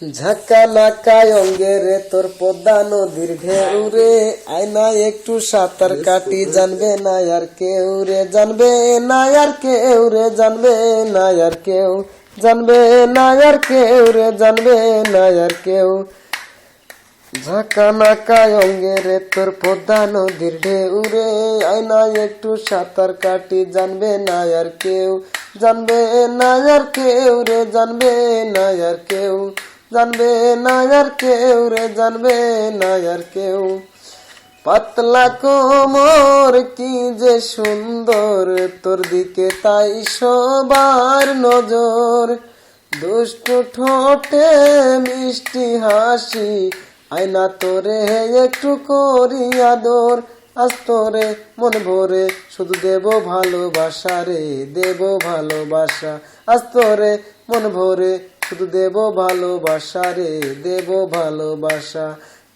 ঝাঁকা নাকায় অঙ্গে রে তোর পদ্মা নদীর ঢেউ রে, আয়না একটু সাঁতার কাটি, জানবে না আর কেউ রে, জানবে না আর কেউ রে, জানবে না আর কেউ, জানবে না আর কেউ রে, জানবে না আর কেউ। ঝাঁকা নাকায় অঙ্গে রে তোর পদ্মা নদীর ঢেউ রে, আয়না একটু সাঁতার কাটি, জানবে না আর কেউ, জানবে না আর কেউ রে, জানবে না আর কেউ, জানবে না আর কেউ রে, জানবে না আর কেউ। পাতলা কোমর কি যে সুন্দর, তোর দিকে তাই সবার নজর। দুষ্টু ঠোঁটে মিষ্টি হাসি, আয়না তোরে একটু করি আদর। আজ তোরে মন ভরে শুধু দেব ভালোবাসা রে, দেব ভালোবাসা। আজ তোরে মন ভরে শুধু দেব ভালোবাসা রে, দেব ভালোবাসা।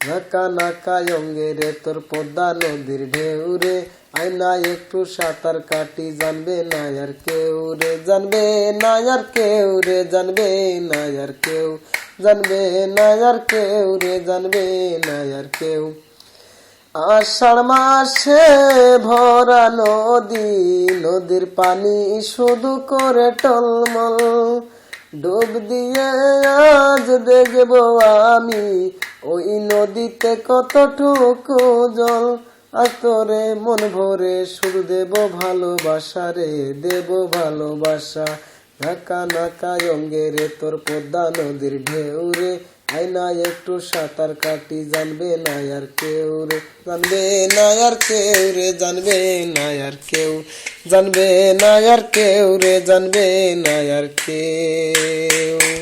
ঝাঁকা নাকায় অঙ্গে রে তোর পদ্মা নদীর ঢেউ রে, আয়না একটু সাঁতার কাটি, জানবে না আর কেউ রে, জানবে না আর কেউ রে, জানবে না আর কেউ, জানবে না আর কেউ রে, জানবে না আর কেউ। আষাঢ় মাসে ভরা নদী, নদীর পানি শুধু করে টলমল। ডুব দিয়ে আজ দেখব আমি ওই নদীতে কতটুকু জল। আজ তোরে মন ভরে শুধু দেব ভালোবাসা রে, দেব ভালোবাসা। ঝাঁকা নাকায় অঙ্গে রে তোর পদ্মা নদীর ঢেউ রে, আয়না একটু সাঁতার কাটি, জানবে না আর কেউ রে, জানবে না আর কেউ রে, জানবে না আর কেউ, জানবে না আর কেউ রে, জানবে না আর কেউ।